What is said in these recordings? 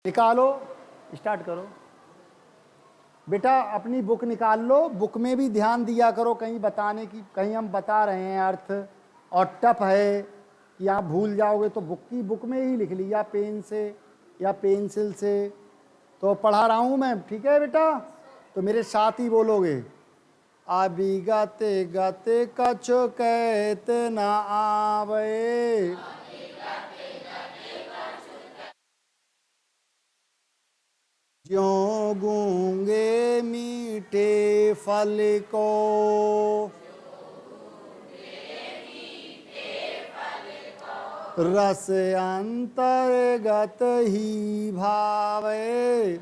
निकालो, स्टार्ट करो। बेटा अपनी बुक निकाल लो, बुक में भी ध्यान दिया करो, कहीं बताने की, कहीं हम बता रहे हैं अर्थ और टफ है कि आप भूल जाओगे तो बुक में ही लिख लिया पेन से या पेंसिल से। तो पढ़ा रहा हूँ मैं, ठीक है बेटा? तो मेरे साथ ही बोलोगे। अभी गाते गाते कछु कहत न आवे, ज्यों गूंगे मीठे फल को, रस अंतर्गत ही भावे,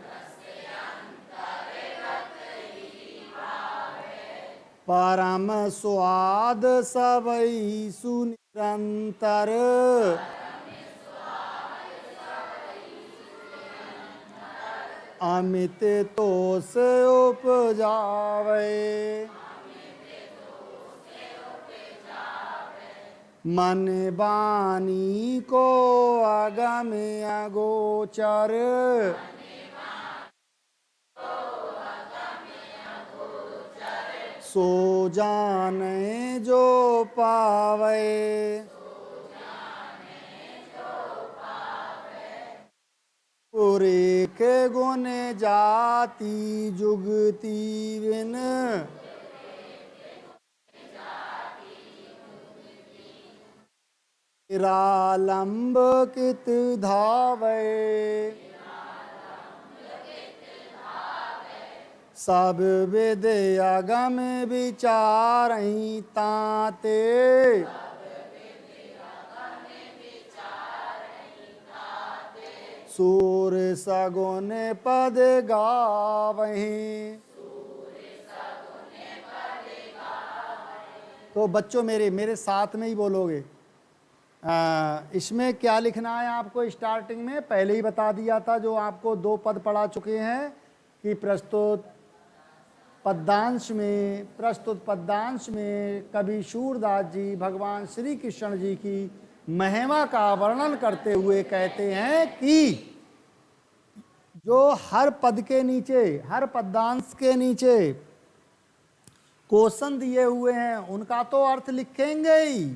परम स्वाद सबई सुनिरंतर, अमित तोष उपजावे, मन बानी को अगम अगोचर, सो जाने जो पावे, पूरे के गुण जाति जुगति बिन, निरालंब कित धावे, सब विद अगम विचारहि ताते, सूर सगुन पद गावहीं। तो बच्चों मेरे साथ में ही बोलोगे। इसमें क्या लिखना है आपको? स्टार्टिंग में पहले ही बता दिया था, जो आपको 2 पद पढ़ा चुके हैं कि प्रस्तुत पद्यांश में कवि सूरदास जी भगवान श्री कृष्ण जी की महिमा का वर्णन करते हुए कहते हैं कि जो हर पद के नीचे, हर पद्यांश के नीचे क्वेश्चन दिए हुए हैं उनका तो अर्थ लिखेंगे ही,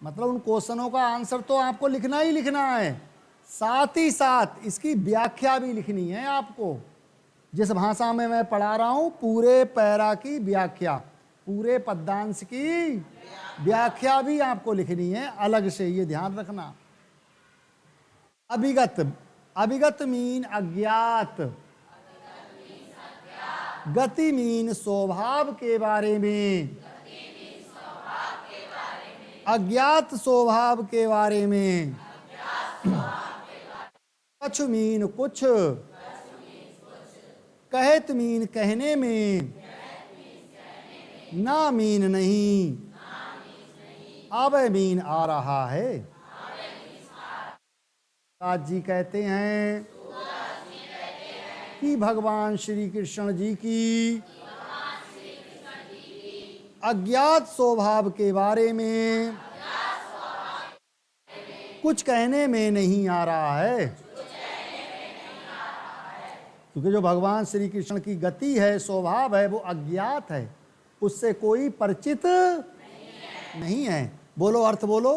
मतलब उन क्वेश्चनों का आंसर तो आपको लिखना ही लिखना है, साथ ही साथ इसकी व्याख्या भी लिखनी है आपको। जिस भाषा में मैं पढ़ा रहा हूं, पूरे पैरा की व्याख्या, पूरे पद्यांश की व्याख्या भी आपको लिखनी है अलग से, ये ध्यान रखना। अभिगत मीन अज्ञात, गति मीन स्वभाव के बारे में, अज्ञात स्वभाव के बारे में, कछु मीन कुछ, कहत मीन कहने में, ना मीन नहीं, आवे मीन आ रहा है। सूरदास जी कहते हैं कि भगवान श्री कृष्ण जी की अज्ञात स्वभाव के बारे में कुछ कहने में नहीं आ रहा है, क्योंकि जो भगवान श्री कृष्ण की गति है, स्वभाव है, वो अज्ञात है, उससे कोई परिचित नहीं है। बोलो अर्थ बोलो।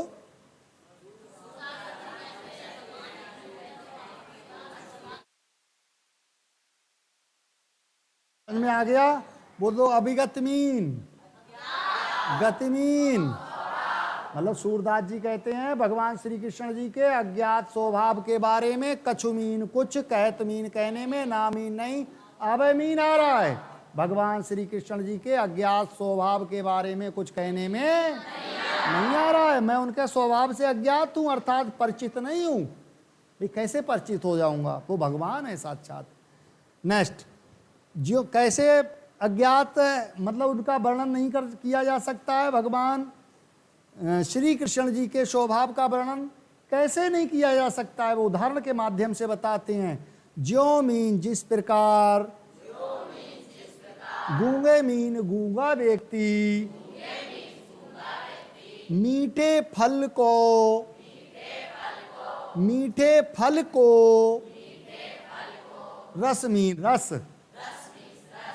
समझ में आ गया? बोलो अभिगत मीन, गतिमीन, मतलब सूरदास जी कहते हैं भगवान श्री कृष्ण जी के अज्ञात स्वभाव के बारे में, कछु मीन कुछ, कहत मीन कहने में, ना मीन नहीं, आवे मीन आ रहा है। भगवान श्री कृष्ण जी के अज्ञात स्वभाव के बारे में कुछ कहने में नहीं आ रहा है। मैं उनके स्वभाव से अज्ञात हूं, अर्थात परिचित नहीं हूं। भाई कैसे परिचित हो जाऊंगा? वो भगवान है साक्षात। नेक्स्ट, जो कैसे अज्ञात, मतलब उनका वर्णन नहीं किया जा सकता है। भगवान श्री कृष्ण जी के स्वभाव का वर्णन कैसे नहीं किया जा सकता है? वो उदाहरण के माध्यम से बताते हैं। ज्यों मीन जिस प्रकार, गूंगे मीन गूंगा व्यक्ति, मीठे फल को रस मीन रस,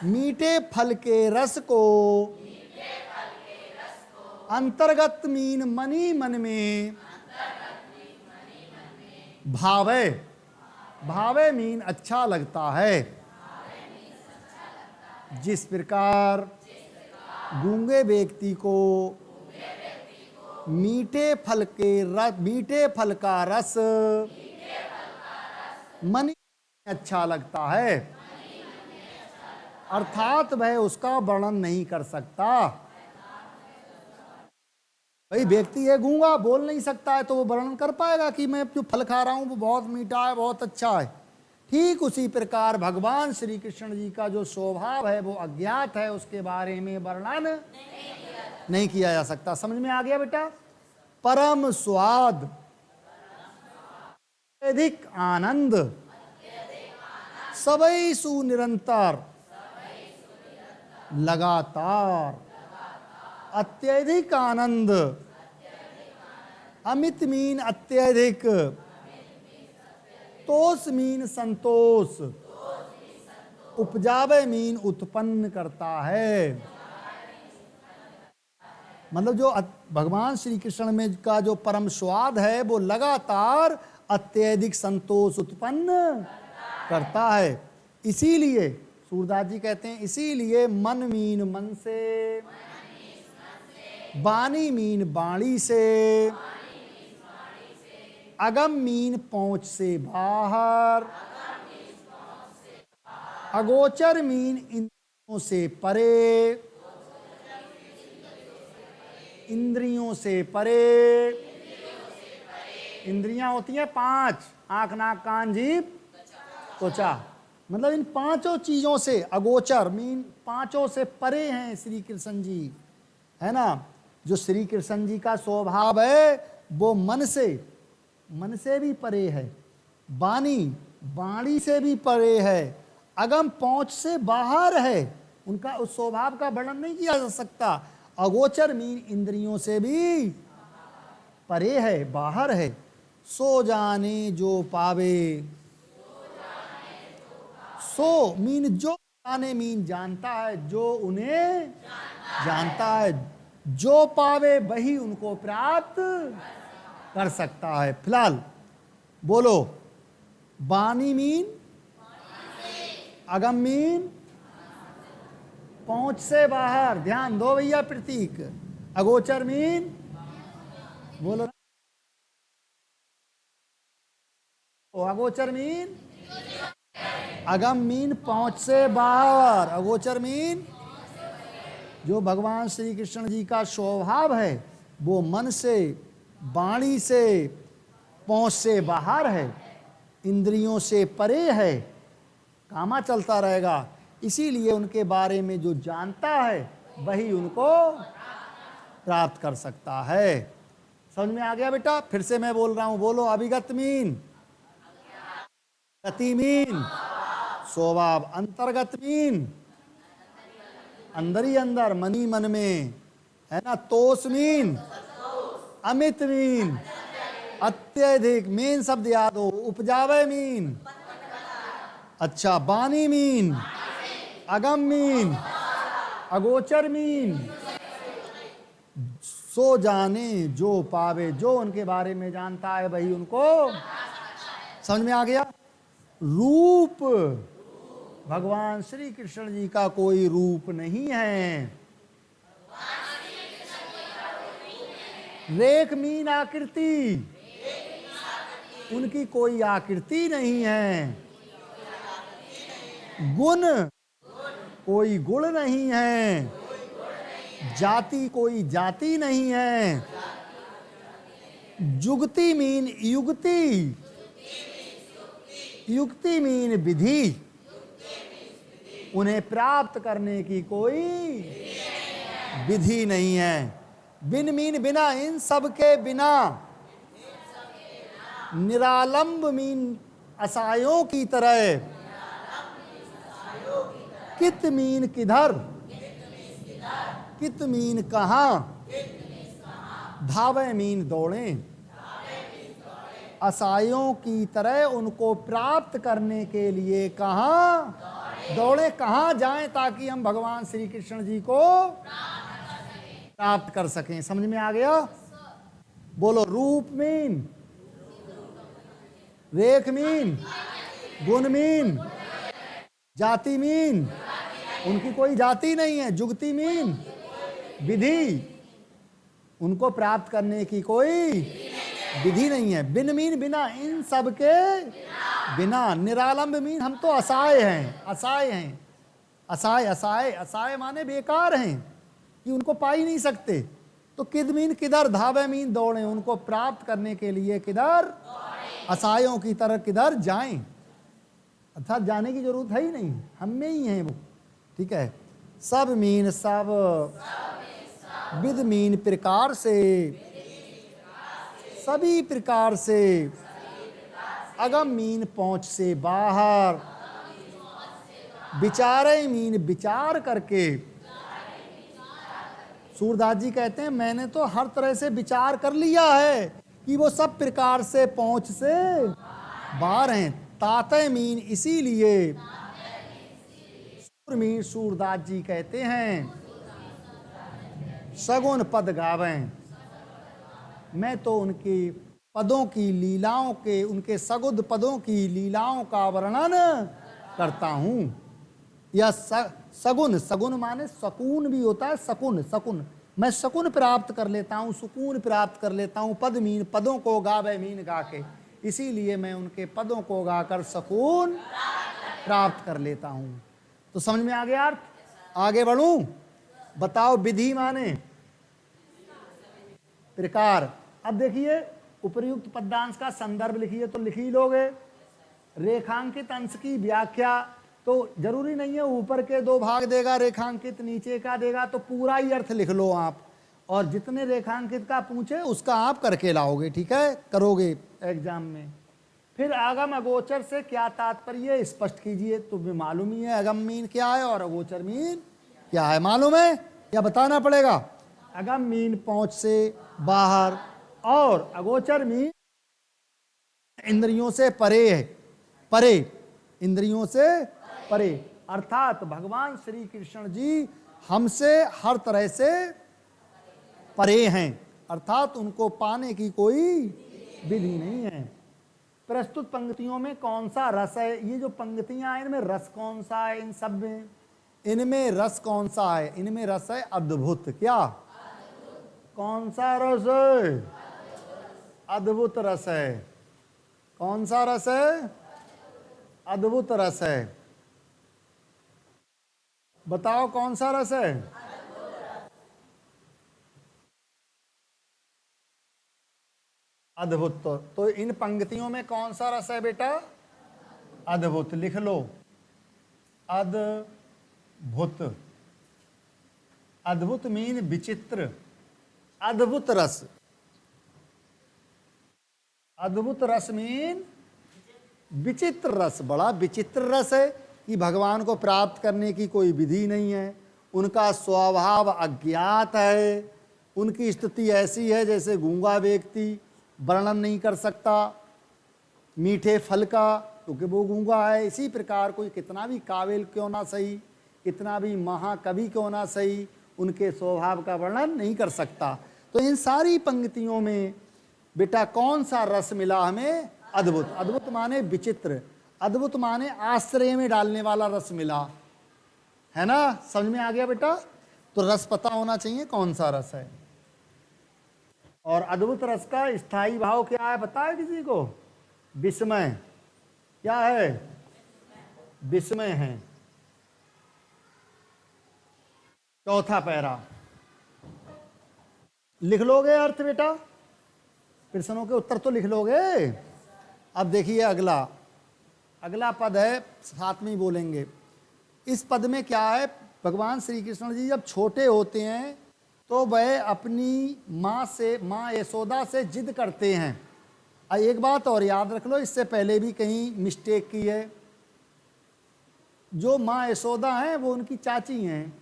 मीठे फल के रस को, अंतर्गत मीन मनी मन में, भावे, भावे मीन अच्छा लगता है। जिस प्रकार गूंगे व्यक्ति को मीठे फल का रस मन अच्छा लगता है, अर्थात वह उसका वर्णन नहीं कर सकता। भाई व्यक्ति है गूंगा, बोल नहीं सकता है, तो वो वर्णन कर पाएगा कि मैं जो फल खा रहा हूं वो बहुत मीठा है, बहुत अच्छा है। ठीक उसी प्रकार भगवान श्री कृष्ण जी का जो स्वभाव है वो अज्ञात है, उसके बारे में वर्णन नहीं किया जा सकता। समझ में आ गया बेटा? परम स्वाद, अत्यधिक आनंद, सबई सुनिरंतर, लगातार, अत्यधिक आनंद, अमित मीन अत्यधिक, तोष मीन संतोष, उपजावे मीन उत्पन्न करता है। मतलब जो भगवान श्री कृष्ण में का जो परम स्वाद है वो लगातार अत्यधिक संतोष उत्पन्न करता है। इसीलिए सूरदास जी कहते हैं, इसीलिए मन मीन मन से, बानी मीन बाणी से, अगम मीन पहुंच से बाहर, अगोचर मीन इंद्रियों से परे, इंद्रियों से परे। इंद्रियां होती हैं 5, आंख नाक कान जीभ त्वचा, मतलब इन 5 चीजों से, अगोचर मीन 5 से परे हैं श्री कृष्ण जी, है ना। जो श्री कृष्ण जी का स्वभाव है वो मन से भी परे है, वाणी से भी परे है, अगम पहुंच से बाहर है। उनका उस स्वभाव का वर्णन नहीं किया जा सकता। अगोचर मीन इंद्रियों से भी परे है, बाहर है। सो जाने जो पावे, सो मीन जो, जाने मीन जानता है, जो उन्हें जानता है, जो पावे वही उनको प्राप्त कर सकता है। फिलहाल बोलो, बानी मीन, अगम मीन पहुंच से बाहर, ध्यान दो भैया प्रतीक। अगोचर मीन, बोलो, अगोचर मीन, अगम मीन पहुंच से बाहर, अगोचर मीन जो भगवान श्री कृष्ण जी का स्वभाव है वो मन से, वाणी से, पहुंच से बाहर है, इंद्रियों से परे है, कामा चलता रहेगा। इसीलिए उनके बारे में जो जानता है वही उनको प्राप्त कर सकता है। समझ में आ गया बेटा? फिर से मैं बोल रहा हूं, बोलो। अभिगत मीन, गति मीन स्वभाव, अंतर्गत मीन अंदर ही अंदर, मनी मन में, है ना। तोष मीन, अमित मीन अत्यधिक, मेन शब्द याद हो। उपजावे मीन, अच्छा, बानी मीन, अगम मीन, अगोचर मीन, सो जाने जो पावे, जो उनके बारे में जानता है वही उनको। समझ में आ गया? रूप, भगवान श्री कृष्ण जी का कोई रूप नहीं है। रेख मीन आकृति, उनकी कोई आकृति नहीं है। गुण, कोई गुण नहीं है। जाति, कोई जाति नहीं है। जुगति मीन युक्ति, युक्ति मीन विधि, उन्हें प्राप्त करने की कोई विधि नहीं है। बिन मीन बिना, इन सब के बिना। निरालंब मीन असहायों की तरह। कित मीन किधर, कित मीन कहाँ, धावे मीन दौड़े, असायों की तरह उनको प्राप्त करने के लिए कहाँ दौड़े, कहाँ जाएं ताकि हम भगवान श्री कृष्ण जी को प्राप्त कर सकें। समझ में आ गया? बोलो, रूप मीन, रेख मीन, गुण मीन, जाति मीन, उनकी कोई जाति नहीं है। जुगति मीन विधि, उनको प्राप्त करने की कोई विधि नहीं है। बिन मीन बिना, इन सब के बिना। निरालंब मीन हम तो असहाय हैं, असहाय हैं। असहाय, असहाय, असहाय माने बेकार हैं कि उनको पा ही नहीं सकते। तो किद मीन किधर, धावे मीन दौड़े, उनको प्राप्त करने के लिए किधर, असहायों की तरह किधर जाएं। अर्थात जाने की जरूरत है ही नहीं, हम में ही है वो। ठीक है। सब मीन सब, विद मीन प्रकार से, सभी प्रकार से, अगम मीन पहुंच से बाहर, विचारे मीन विचार करके। सूरदास जी कहते हैं मैंने तो हर तरह से विचार कर लिया है कि वो सब प्रकार से पहुंच से बाहर हैं। ताते मीन इसीलिए, सूर मीन सूरदास जी कहते हैं सगुन पद गावें। मैं तो उनके पदों की लीलाओं के, उनके सगुद पदों की लीलाओं का वर्णन करता हूं। यह सगुन, सगुन माने सकून भी होता है, सकुन, सकुन। मैं सकून प्राप्त कर लेता हूं, सुकून प्राप्त कर लेता हूं। पद मीन पदों को, गावे मीन गा के, इसीलिए मैं उनके पदों को गाकर सकून प्राप्त कर लेता हूं। तो समझ में आ गया अर्थ? आगे बढ़ूं? बताओ, विधि माने प्रकार। अब देखिए, उपर्युक्त पद्यांश का संदर्भ लिखिए तो लिख ही लोगे। रेखांकित अंश की व्याख्या तो जरूरी नहीं है ऊपर के दो भाग देगा रेखांकित, नीचे का देगा, तो पूरा ही अर्थ लिख लो आप। और जितने रेखांकित का पूछे उसका आप करके लाओगे। ठीक है, करोगे एग्जाम में। फिर आगम अगोचर से क्या तात्पर्य स्पष्ट कीजिए। तो मालूम ही है अगम मीन क्या है और अगोचर मीन क्या है, मालूम है या बताना पड़ेगा? अगम मीन पहुंच से बाहर और अगोचर मीन इंद्रियों से परे है, परे, इंद्रियों से परे। अर्थात भगवान श्री कृष्ण जी हमसे हर तरह से परे हैं, अर्थात उनको पाने की कोई विधि नहीं है। प्रस्तुत पंक्तियों में कौन सा रस है? ये जो पंक्तियां हैं इनमें रस कौन सा है? इन सब में इनमें रस कौन सा है? इनमें रस है अद्भुत। क्या? कौन सा रस है? अद्भुत रस है। कौन सा रस है? अद्भुत रस है। बताओ कौन सा रस है? अद्भुत। तो इन पंक्तियों में कौन सा रस है बेटा? अद्भुत। लिख लो, अद्भुत। अद्भुत मीन विचित्र, अद्भुत रस। अद्भुत रस मीन विचित्र रस। बड़ा विचित्र रस है कि भगवान को प्राप्त करने की कोई विधि नहीं है, उनका स्वभाव अज्ञात है, उनकी स्थिति ऐसी है जैसे गूंगा व्यक्ति वर्णन नहीं कर सकता मीठे फल का, क्योंकि वो गूंगा है। इसी प्रकार कोई कितना भी काबिल क्यों ना सही, कितना भी महाकवि क्यों ना सही, उनके स्वभाव का वर्णन नहीं कर सकता। तो इन सारी पंक्तियों में बेटा कौन सा रस मिला हमें? अद्भुत। अद्भुत माने विचित्र, अद्भुत माने आश्चर्य में डालने वाला रस मिला, है ना? समझ में आ गया बेटा? तो रस पता होना चाहिए कौन सा रस है। और अद्भुत रस का स्थायी भाव क्या है पता है किसी को? विस्मय। क्या है? विस्मय है। चौथा पैरा लिख लोगे अर्थ बेटा? प्रश्नों के उत्तर तो लिख लोगे। अब देखिए अगला, अगला पद है, साथ में ही बोलेंगे। इस पद में क्या है? भगवान श्री कृष्ण जी जब छोटे होते हैं तो वह अपनी माँ से, माँ यशोदा से जिद करते हैं। एक बात और याद रख लो, इससे पहले भी कहीं मिस्टेक की है। जो माँ यशोदा हैं वो उनकी चाची हैं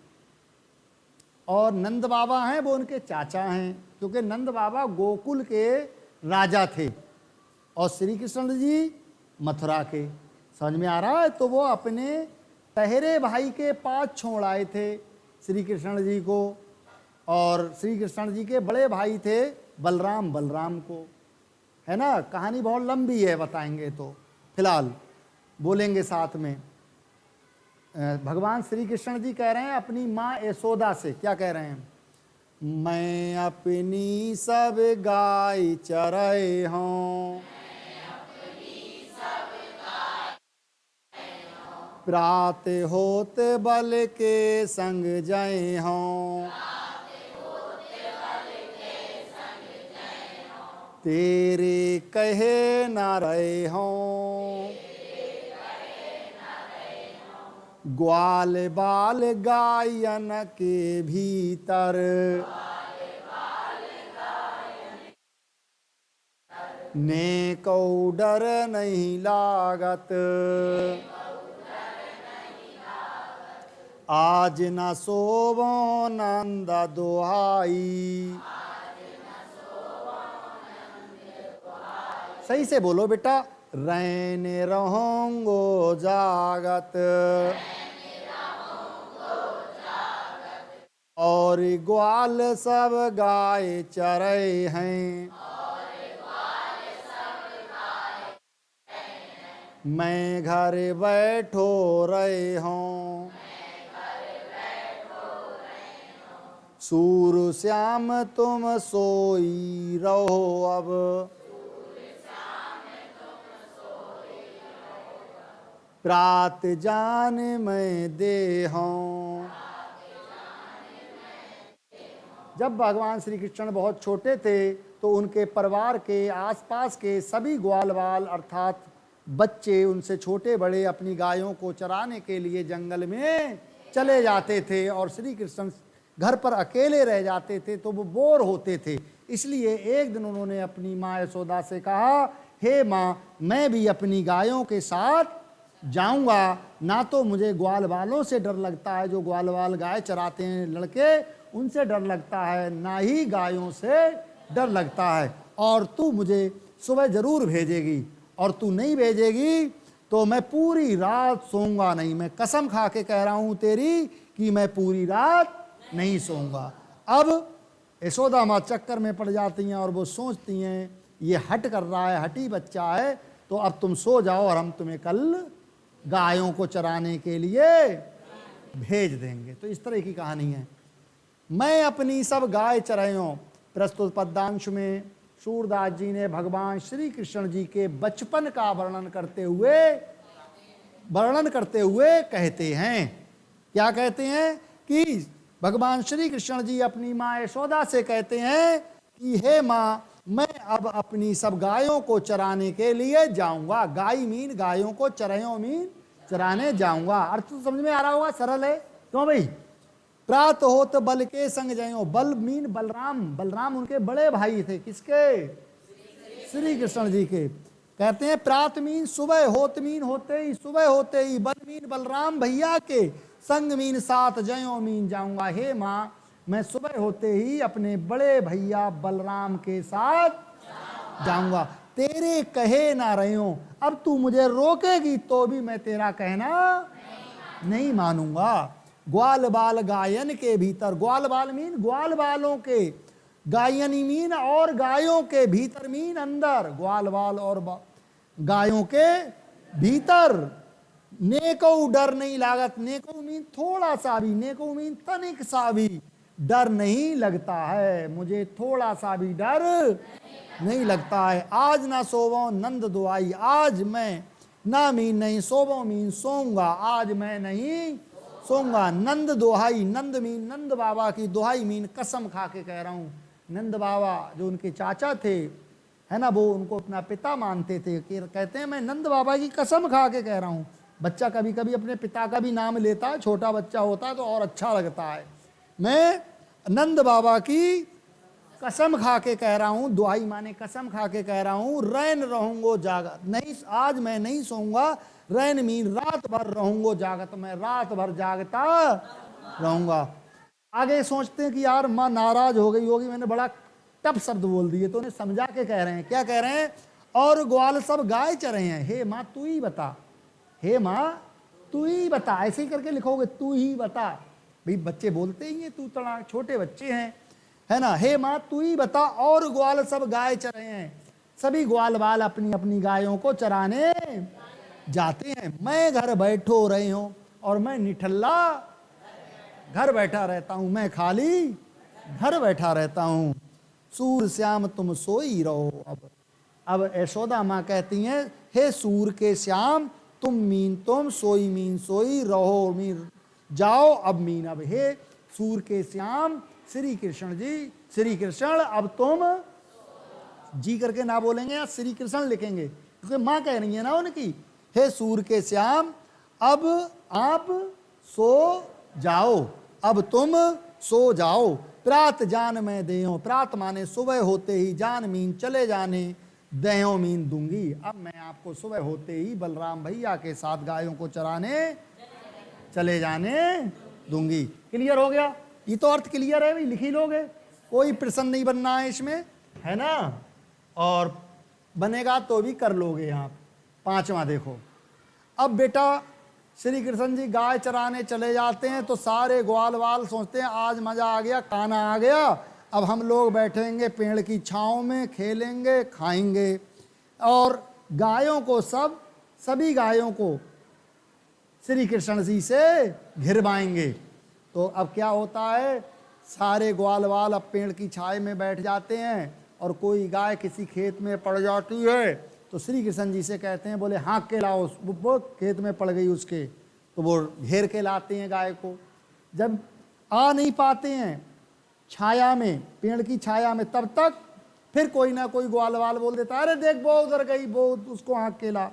और नंद बाबा हैं वो उनके चाचा हैं, क्योंकि नंद बाबा गोकुल के राजा थे। और श्री कृष्ण जी मथुरा के। समझ में आ रहा है? तो वो अपने पहरे भाई के पास छोड़ आए थे श्री कृष्ण जी को, और श्री कृष्ण जी के बड़े भाई थे बलराम, बलराम को, है ना। कहानी बहुत लंबी है, बताएंगे तो फिलहाल बोलेंगे साथ में। भगवान श्री कृष्ण जी कह रहे हैं अपनी माँ यशोदा से, क्या कह रहे हैं? मैं अपनी सब गाय चराए हूँ, प्रात होत बल के संग जाए हों, तेरे कहे न रहे हों, ग्वाल बाल गायन के भीतर, ने को डर नहीं लागत, आज न सोवो नंद दुहाई। सही से बोलो बेटा, रहने रहूंगो जागत, और ग्वाल सब गाय चरे हैं, मैं घर बैठो रहे हूँ, सूर श्याम तुम सोई रहो अब, प्रात जान मैं दे हूँ। जब भगवान श्री कृष्ण बहुत छोटे थे तो उनके परिवार के आसपास के सभी ग्वाल बाल अर्थात बच्चे, उनसे छोटे बड़े, अपनी गायों को चराने के लिए जंगल में चले जाते थे, और श्री कृष्ण घर पर अकेले रह जाते थे तो वो बोर होते थे। इसलिए एक दिन उन्होंने अपनी माँ यशोदा से कहा, हे माँ, मैं भी अपनी गायों के साथ जाऊंगा, ना तो मुझे ग्वाल बालों से डर लगता है, जो ग्वाल बाल गाय चराते हैं लड़के, उनसे डर लगता है, ना ही गायों से डर लगता है, और तू मुझे सुबह जरूर भेजेगी, और तू नहीं भेजेगी तो मैं पूरी रात सोऊंगा नहीं। मैं कसम खा के कह रहा हूं तेरी कि मैं पूरी रात नहीं सोऊंगा। अब यशोदा माँ चक्कर में पड़ जाती हैं और वो सोचती हैं ये हट कर रहा है, हटी बच्चा है, तो अब तुम सो जाओ और हम तुम्हें कल गायों को चराने के लिए भेज देंगे। तो इस तरह की कहानी है। मैं अपनी सब गाय चरायों। प्रस्तुत पद्यांश में सूरदास जी ने भगवान श्री कृष्ण जी के बचपन का वर्णन करते हुए कहते हैं, क्या कहते हैं कि भगवान श्री कृष्ण जी अपनी माँ यशोदा से कहते हैं कि हे माँ, मैं अब अपनी सब गायों को चराने के लिए जाऊंगा। गाय मीन गायों को, चरायों मीन चराने जाऊंगा। अर्थ तो समझ में आ रहा होगा, सरल है क्यों भाई? प्रात होत बल के संग जायो। बल मीन बलराम, बलराम उनके बड़े भाई थे, किसके? श्री कृष्ण जी के। कहते हैं प्रात मीन सुबह, होत मीन होते ही, सुबह होते ही, बल मीन बलराम भैया के, संग मीन साथ जयो मीन जाऊंगा। हे माँ, मैं सुबह होते ही अपने बड़े भैया बलराम के साथ जाऊंगा। तेरे कहे ना रहो, अब तू मुझे रोकेगी तो भी मैं तेरा कहना नहीं मानूंगा। ग्वाल बाल गायन के भीतर, ग्वाल बाल मीन ग्वाल बालों के, गायनी मीन और गायों के, भीतर मीन अंदर, ग्वाल बाल और गायों के भीतर, नेको डर नहीं लागत। नेको मीन थोड़ा सा भी, नेको मीन तनिक सा भी डर नहीं लगता है, मुझे थोड़ा सा भी डर नहीं लगता है। आज ना सोवो नंद दुआई, आज मैं ना मीन नहीं, सोवो मीन सोऊंगा, आज मैं नहीं सोऊंगा। नंद दुहाई, नंद मीन नंद बाबा की, दुहाई मीन कसम खा के कह रहा हूं। नंद बाबा जो उनके चाचा थे, है ना, वो उनको अपना पिता मानते थे, कि कहते हैं मैं नंद बाबा की कसम खा के कह रहा हूं। बच्चा कभी कभी अपने पिता का भी नाम लेता है, छोटा बच्चा होता है तो और अच्छा लगता है। मैं नंद बाबा की कसम खा के कह रहा हूं, दुहाई माने कसम खा के कह रहा हूं, रैन रहूंगो जागत नहीं, आज मैं नहीं सोऊंगा। रैन मीन रात भर रहूंगो जागत, मैं रात भर जागता रहूंगा। आगे सोचते हैं कि यार माँ नाराज हो गई होगी, मैंने बड़ा टफ शब्द बोल दिए, तो उन्हें समझा के कह रहे हैं, क्या कह रहे हैं? और ग्वाल सब गाय चरे हैं। हे माँ तू ही बता, हे माँ तू ही बता, ऐसे ही करके लिखोगे, तू ही बता। भाई बच्चे बोलते ही हैं तू तड़ा, छोटे बच्चे हैं, है ना। हे माँ तू ही बता, और ग्वाल सब गाय चरे हैं। सभी ग्वाल बाल अपनी अपनी गायों को चराने जाते हैं। मैं घर बैठो रहे हूँ, और मैं निठल्ला घर बैठा रहता हूँ, मैं खाली घर बैठा रहता हूँ। सूर श्याम तुम सोई रहो। अब यशोदा माँ कहती हैं, हे सूर के श्याम, तुम सोई मीन सोई, रहो मीन जाओ अब मीन। अब हे सूर के श्याम श्री कृष्ण जी, श्री कृष्ण अब तुम जी करके ना बोलेंगे, या श्री कृष्ण लिखेंगे, क्योंकि माँ कह रही है ना उनकी। हे सूर के श्याम अब आप सो जाओ, अब तुम सो जाओ। प्रात जान मैं देयो, प्रात माने सुबह होते ही, जान मीन चले जाने, देयो मीन दूंगी। अब मैं आपको सुबह होते ही बलराम भैया के साथ गायों को चराने चले जाने दूंगी। क्लियर हो गया? ये तो अर्थ क्लियर है भाई, लिख ही लोगे, कोई प्रश्न नहीं बनना है इसमें, है ना। और बनेगा तो भी कर लोगे आप। पांचवा देखो, अब बेटा श्री कृष्ण जी गाय चराने चले जाते हैं, तो सारे ग्वाल वाल सोचते हैं आज मजा आ गया, खाना आ गया, अब हम लोग बैठेंगे पेड़ की छांव में, खेलेंगे खाएंगे, और गायों को सभी गायों को श्री कृष्ण जी से घिरवाएंगे। तो अब क्या होता है, सारे ग्वाल वाल अब पेड़ की छाए में बैठ जाते हैं, और कोई गाय किसी खेत में पड़ जाती है, तो श्री कृष्ण जी से कहते हैं, बोले हाँक के लाओ, वो खेत में पड़ गई उसके, तो वो घेर के लाते हैं गाय को। जब आ नहीं पाते हैं छाया में, पेड़ की छाया में, तब तक फिर कोई ना कोई ग्वाल वाल बोल देता है, अरे देख वो उधर गई, वो उसको हाँक के ला।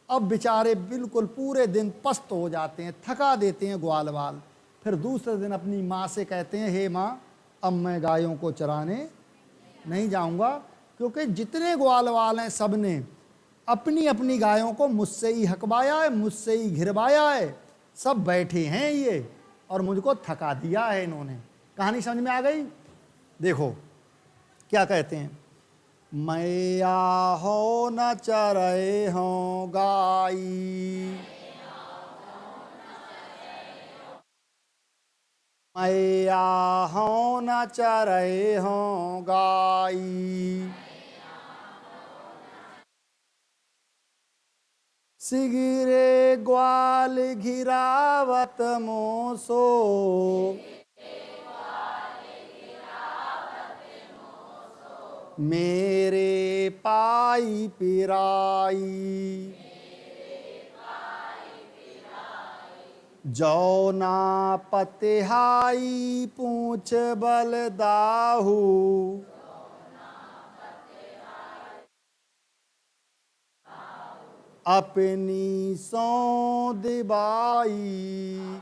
अब बेचारे बिल्कुल पूरे दिन पस्त हो जाते हैं, थका देते हैं ग्वाल वाल। फिर दूसरे दिन अपनी माँ से कहते हैं, हे माँ अब मैं गायों को चराने नहीं जाऊंगा, क्योंकि जितने ग्वाल वाल हैं सब ने अपनी अपनी गायों को मुझसे ही हकवाया है, मुझसे ही घिरवाया है, सब बैठे हैं ये, और मुझको थका दिया है इन्होंने। कहानी समझ में आ गई? देखो क्या कहते हैं, मैया हो न चरे हो गाई, मैया हो न चरे हो गाई, सिगिरे ग्वाल घिरावत मोसो, मेरे पाई पिराई, जौना पतिहाई पूछ बल दाहू, अपनी सौंद बाई,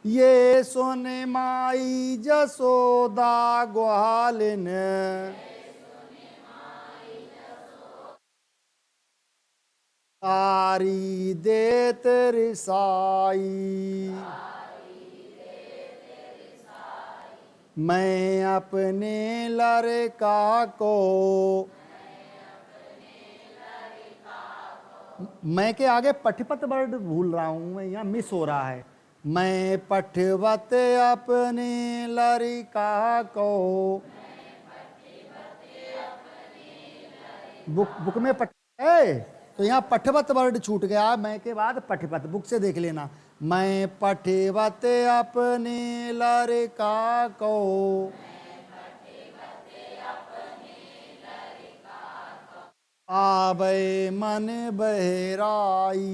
ये सुन माई जसोदा ग्वालिन, तारी देत रिसाई, मैं अपने लड़का को, मैं के आगे पठपत वर्ड भूल रहा हूं मैं, यहाँ मिस हो रहा है। मैं पठवत अपने लड़का को, बुक में पठ है तो यहाँ पठवत वर्ड छूट गया, मैं के बाद पठवत, बुक से देख लेना। मैं पठवत अपने लड़का को, आवे मन बहराई,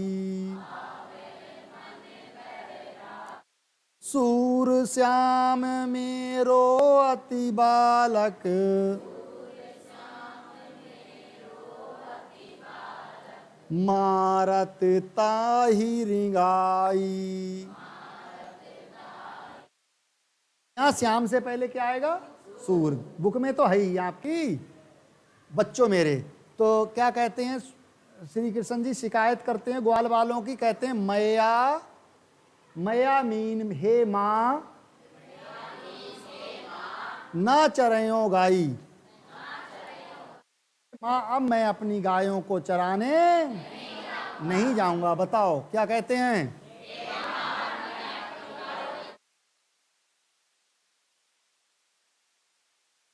सूर श्याम मेरो अति बालक, मारत ताहि रिंगाई। यहाँ श्याम से पहले क्या आएगा? सूर। बुक में तो है ही आपकी बच्चों मेरे। तो क्या कहते हैं श्री कृष्ण जी, शिकायत करते हैं ग्वाल वालों की, कहते हैं मैया, मैया मीन हे माँ, ना चरयो गाई, माँ अब मैं अपनी गायों को चराने नहीं जाऊंगा। बताओ क्या कहते हैं?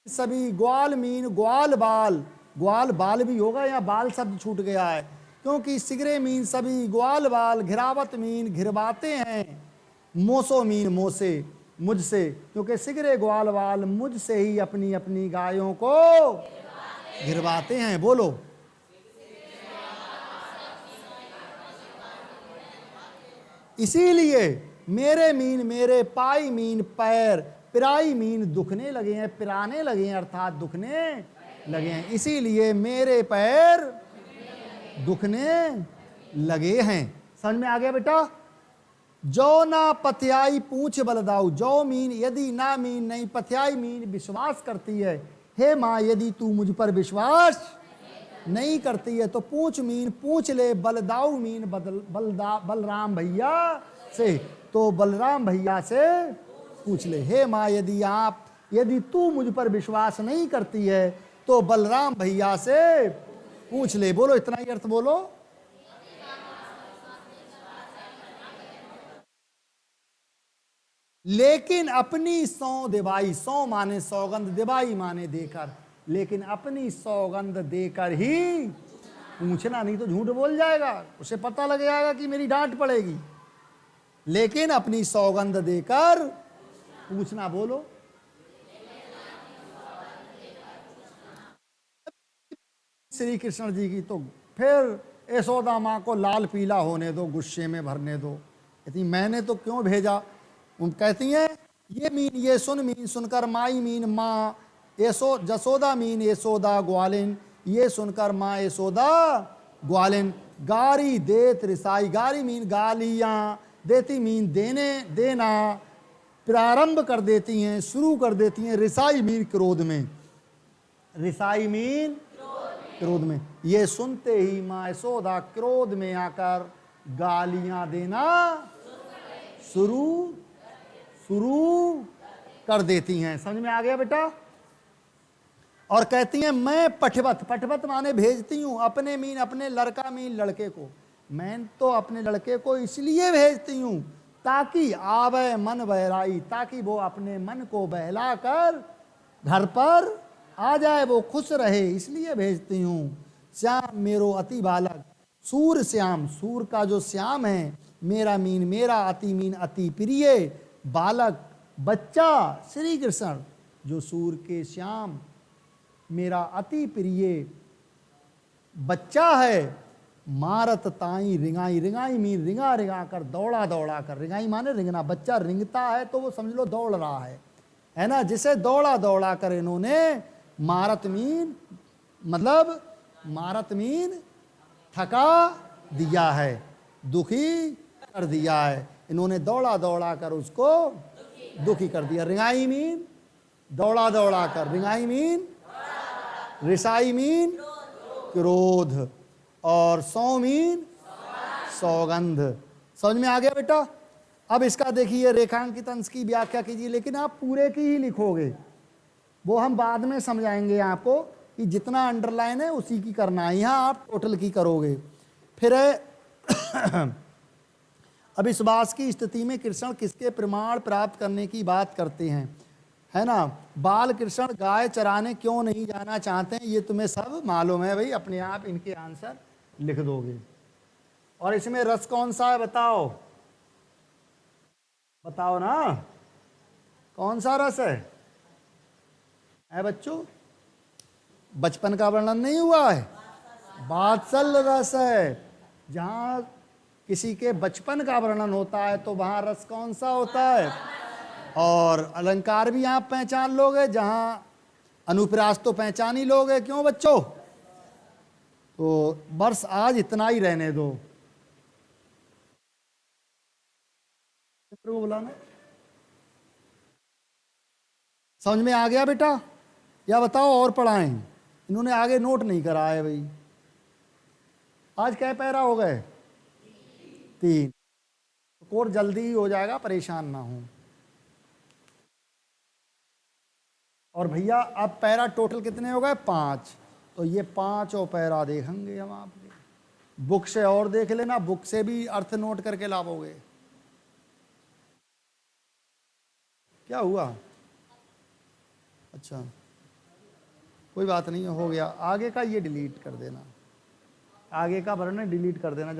सभी ग्वाल मीन ग्वाल बाल, ग्वाल बाल भी होगा या बाल शब्द छूट गया है, क्योंकि सिगरे मीन सभी ग्वाल बाल, घिरावत मीन घिरवाते हैं, मोसो मीन मोसे मुझसे, क्योंकि सिगरे ग्वाल बाल मुझसे ही अपनी अपनी गायों को घिरवाते हैं। बोलो। इसीलिए मेरे मीन मेरे पाई मीन पैर, पिराई मीन दुखने लगे हैं, पिराने लगे हैं अर्थात दुखने लगे हैं, इसीलिए मेरे पैर दुखने लगे हैं। समझ में आ गया बेटा? जो ना पथ्याई पूछ बलदाऊ, जो मीन यदि ना मीन नहीं, पथ्याई मीन विश्वास करती है। हे माँ यदि तू मुझ पर विश्वास नहीं करती है तो पूछ मीन पूछ ले, बलदाऊ मीन बलराम भैया से, तो बलराम भैया से पूछ ले। हे माँ यदि तू मुझ पर विश्वास नहीं करती है तो बलराम भैया से पूछ ले। बोलो इतना ही अर्थ बोलो। लेकिन अपनी सौ दिवाई, सौ माने सौगंध, दिवाई माने देकर, लेकिन अपनी सौगंध देकर ही पूछना, नहीं तो झूठ बोल जाएगा, उसे पता लग जाएगा कि मेरी डांट पड़ेगी। लेकिन अपनी सौगंध देकर पूछना। बोलो। श्री कृष्ण जी की तो फिर यशोदा माँ को लाल पीला होने दो, गुस्से में भरने दो। कहती मैंने तो क्यों भेजा। उन कहती हैं ये मीन ये सुन मीन सुनकर माई मीन माँ जसोदा मीन यशोदा ग्वालिन, ये सुनकर माँ यशोदा ग्वालिन गारी देत रिसाई, गारी मीन गालियाँ, देती मीन देने देना, प्रारंभ कर देती हैं, शुरू कर देती हैं। रिसाई मीन क्रोध में, रिसाई मीन क्रोध में। ये सुनते ही माँ यशोदा क्रोध में आकर गालियां देना शुरू कर देती हैं। समझ में आ गया बेटा? और कहती हैं मैं पठवत माने भेजती हूँ, अपने मीन अपने लड़का मीन लड़के को, मैं तो अपने लड़के को इसलिए भेजती हूँ ताकि आवे मन बहलाई, ताकि वो अपने मन को बहला कर घर पर आ जाए, वो खुश रहे, इसलिए भेजती हूँ। श्याम मेरो अति बालक, सूर श्याम, सूर का जो श्याम है, मेरा मीन मेरा अति मीन अति प्रिय बालक बच्चा श्री कृष्ण, जो सूर के श्याम मेरा अति प्रिय बच्चा है। मारत ताई रिंगाई, रिंगाई मीन रिंगा रिंगा कर, दौड़ा दौड़ा कर, रिंगाई माने रिंगना, बच्चा रिंगता है तो वो समझ लो दौड़ रहा है ना, जिसे दौड़ा दौड़ा कर इन्होंने मारत मीन मतलब मारत मीन थका दिया है, दुखी कर दिया है। इन्होंने दौड़ा दौड़ा कर उसको दुखी कर दिया। रिंगाई मीन दौड़ा दौड़ा कर, रिंगाई मीन रिसाई मीन क्रोध, और सौ मीन सौगंध। समझ में आ गया बेटा? अब इसका देखिए रेखांकित अंश की व्याख्या कीजिए, लेकिन आप पूरे की ही लिखोगे, वो हम बाद में समझाएंगे आपको कि जितना अंडरलाइन है उसी की करना है, यहाँ आप टोटल की करोगे। फिर अब इस बात की स्थिति में कृष्ण किसके प्रमाण प्राप्त करने की बात करते हैं, है ना? बाल कृष्ण गाय चराने क्यों नहीं जाना चाहते हैं, ये तुम्हें सब मालूम है भाई, अपने आप इनके आंसर लिख दोगे। और इसमें रस कौन सा है बताओ, बताओ ना, कौन सा रस है बच्चों? बचपन का वर्णन नहीं हुआ है, वात्सल्य रस है। जहाँ किसी के बचपन का वर्णन होता है तो वहाँ रस कौन सा होता है? और अलंकार भी आप पहचान लोगे, जहाँ अनुप्रास तो पहचान ही लोगे। क्यों बच्चों? तो बस आज इतना ही रहने दो। बुलाना समझ में आ गया बेटा? या बताओ और पढ़ाएं? इन्होंने आगे नोट नहीं करा है भाई। आज क्या पैरा हो गए? 3। कोर्स जल्दी ही हो जाएगा, परेशान ना हो। और भैया अब पैरा टोटल कितने हो गए? 5। तो ये 5 पैरा देखेंगे हम आपके। बुक से और देख लेना, बुक से भी अर्थ नोट करके लाओगे। क्या हुआ? अच्छा कोई बात नहीं, हो गया। आगे का ये डिलीट कर देना, आगे का वर्णन डिलीट कर देना।